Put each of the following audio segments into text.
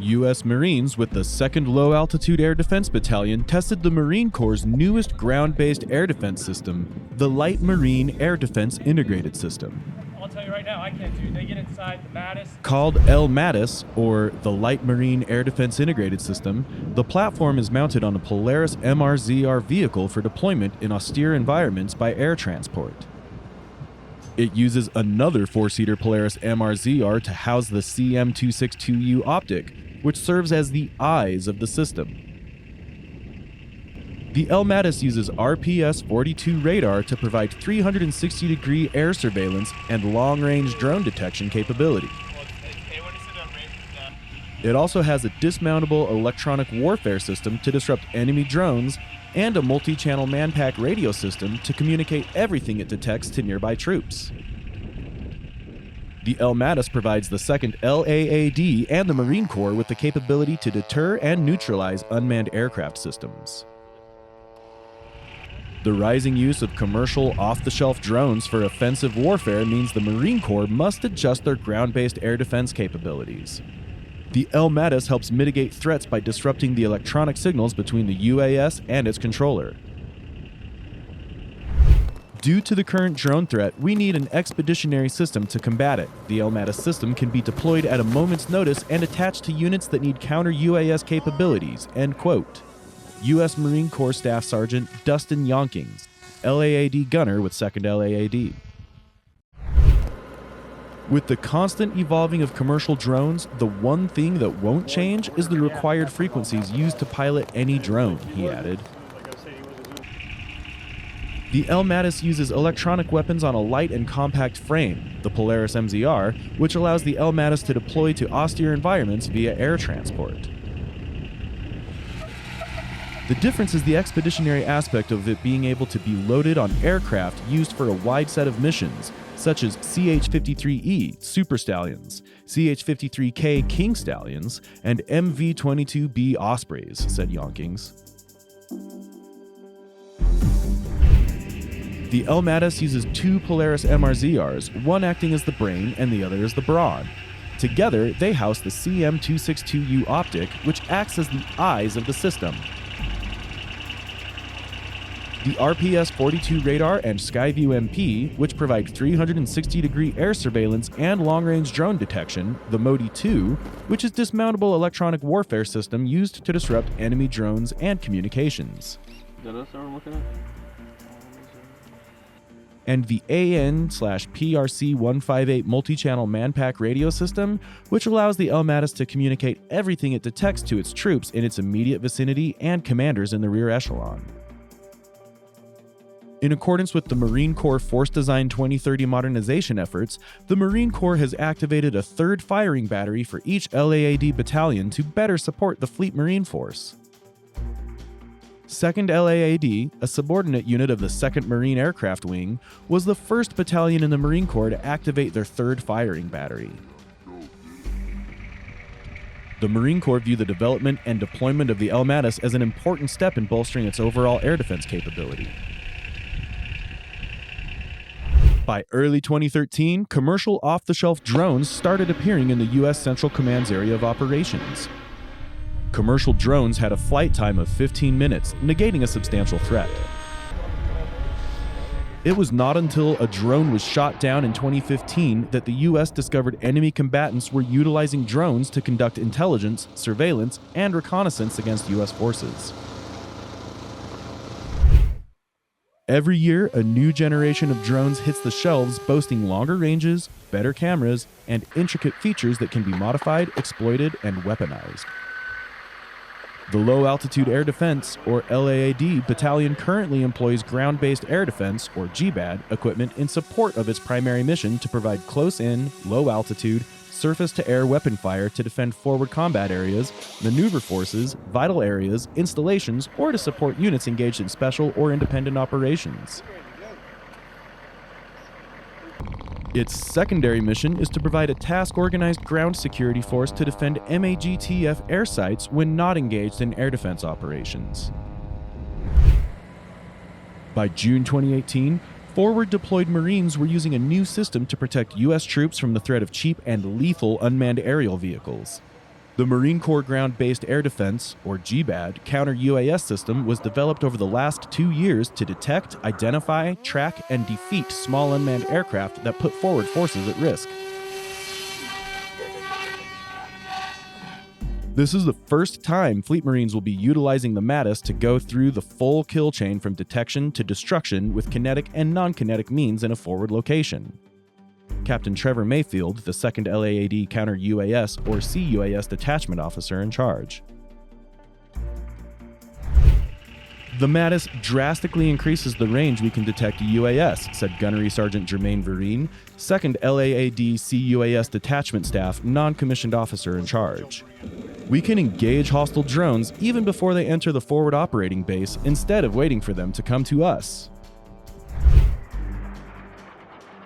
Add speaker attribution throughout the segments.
Speaker 1: U.S. Marines with the 2nd Low Altitude Air Defense Battalion tested the Marine Corps' newest ground-based air defense system, the Light Marine Air Defense Integrated System.
Speaker 2: I'll tell you right now, I can't do it. They get inside the MADIS.
Speaker 1: Called L-MADIS, or the Light Marine Air Defense Integrated System, the platform is mounted on a Polaris MRZR vehicle for deployment in austere environments by air transport. It uses another 4-seater Polaris MRZR to house the CM262U optic, which serves as the eyes of the system. The L-MADIS uses RPS-42 radar to provide 360-degree air surveillance and long-range drone detection capability. It also has a dismountable electronic warfare system to disrupt enemy drones and a multi-channel manpack radio system to communicate everything it detects to nearby troops. The L-MADIS provides the 2nd LAAD and the Marine Corps with the capability to deter and neutralize unmanned aircraft systems. The rising use of commercial off-the-shelf drones for offensive warfare means the Marine Corps must adjust their ground-based air defense capabilities. The L-MADIS helps mitigate threats by disrupting the electronic signals between the UAS and its controller. Due to the current drone threat, we need an expeditionary system to combat it. The L-MADIS system can be deployed at a moment's notice and attached to units that need counter-UAS capabilities, end quote. U.S. Marine Corps Staff Sergeant Dustin Yonkings, LAAD gunner with 2nd LAAD. With the constant evolving of commercial drones, the one thing that won't change is the required frequencies used to pilot any drone, he added. The L-MADIS uses electronic weapons on a light and compact frame, the Polaris MRZR, which allows the L-MADIS to deploy to austere environments via air transport. The difference is the expeditionary aspect of it being able to be loaded on aircraft used for a wide set of missions, such as CH-53E Super Stallions, CH-53K King Stallions, and MV-22B Ospreys, said Yonkings. The L-MADIS uses 2 Polaris MRZRs, one acting as the brain and the other as the brawn. Together, they house the CM262U optic, which acts as the eyes of the system. The RPS-42 radar and Skyview MP, which provide 360-degree air surveillance and long-range drone detection, the MODI-2, which is dismountable electronic warfare system used to disrupt enemy drones and communications. And the AN/PRC-158 multi-channel manpack radio system, which allows the L-MADIS to communicate everything it detects to its troops in its immediate vicinity and commanders in the rear echelon. In accordance with the Marine Corps Force Design 2030 modernization efforts, the Marine Corps has activated a 3rd firing battery for each LAAD battalion to better support the Fleet Marine Force. 2nd LAAD, a subordinate unit of the 2nd Marine Aircraft Wing, was the first battalion in the Marine Corps to activate their 3rd firing battery. The Marine Corps view the development and deployment of the L-MADIS as an important step in bolstering its overall air defense capability. By early 2013, commercial off-the-shelf drones started appearing in the U.S. Central Command's area of operations. Commercial drones had a flight time of 15 minutes, negating a substantial threat. It was not until a drone was shot down in 2015 that the U.S. discovered enemy combatants were utilizing drones to conduct intelligence, surveillance, and reconnaissance against U.S. forces. Every year, a new generation of drones hits the shelves boasting longer ranges, better cameras, and intricate features that can be modified, exploited, and weaponized. The Low Altitude Air Defense, or LAAD, battalion currently employs ground-based air defense, or GBAD, equipment in support of its primary mission to provide close-in, low-altitude, surface-to-air weapon fire to defend forward combat areas, maneuver forces, vital areas, installations, or to support units engaged in special or independent operations. Its secondary mission is to provide a task-organized ground security force to defend MAGTF air sites when not engaged in air defense operations. By June 2018, forward-deployed Marines were using a new system to protect U.S. troops from the threat of cheap and lethal unmanned aerial vehicles. The Marine Corps Ground-Based Air Defense, or GBAD, counter-UAS system was developed over the last 2 years to detect, identify, track, and defeat small unmanned aircraft that put forward forces at risk. This is the first time Fleet Marines will be utilizing the MADIS to go through the full kill chain from detection to destruction with kinetic and non-kinetic means in a forward location. Captain Trevor Mayfield, the 2nd LAAD Counter-UAS or CUAS Detachment Officer in charge. The MADIS drastically increases the range we can detect a UAS, said Gunnery Sergeant Jermaine Vereen, 2nd LAAD CUAS Detachment Staff non-commissioned officer in charge. We can engage hostile drones even before they enter the forward operating base instead of waiting for them to come to us.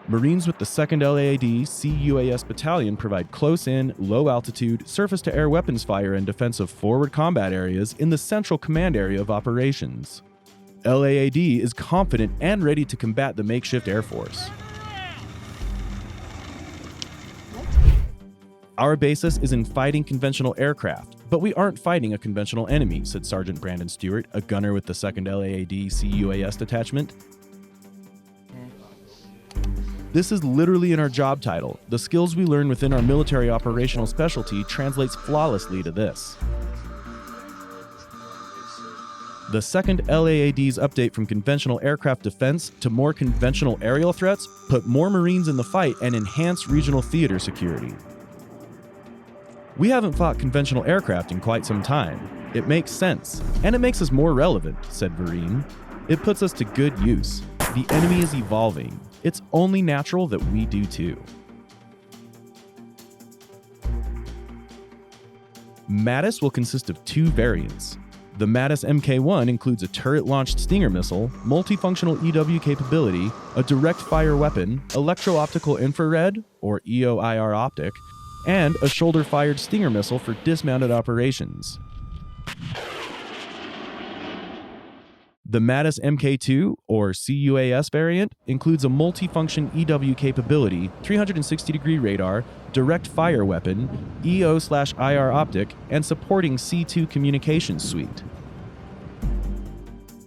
Speaker 1: Marines with the 2nd LAAD CUAS Battalion provide close-in, low-altitude, surface-to-air weapons fire and defense of forward combat areas in the central command area of operations. LAAD is confident and ready to combat the makeshift Air Force. Our basis is in fighting conventional aircraft, but we aren't fighting a conventional enemy, said Sergeant Brandon Stewart, a gunner with the 2nd LAAD CUAS Detachment. This is literally in our job title. The skills we learn within our military operational specialty translates flawlessly to this. The 2nd LAAD's update from conventional aircraft defense to more conventional aerial threats put more Marines in the fight and enhance regional theater security. We haven't fought conventional aircraft in quite some time. It makes sense, and it makes us more relevant, said Vereen. It puts us to good use. The enemy is evolving. It's only natural that we do too. MADIS will consist of 2 variants. The MADIS Mk1 includes a turret-launched Stinger missile, multifunctional EW capability, a direct-fire weapon, electro-optical infrared, or EO/IR optic, and a shoulder-fired Stinger missile for dismounted operations. The MADIS Mk2, or CUAS variant, includes a multifunction EW capability, 360-degree radar, direct fire weapon, EO/IR optic, and supporting C2 communications suite.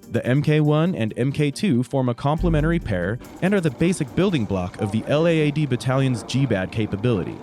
Speaker 1: The Mk1 and Mk2 form a complementary pair and are the basic building block of the LAAD Battalion's GBAD capability,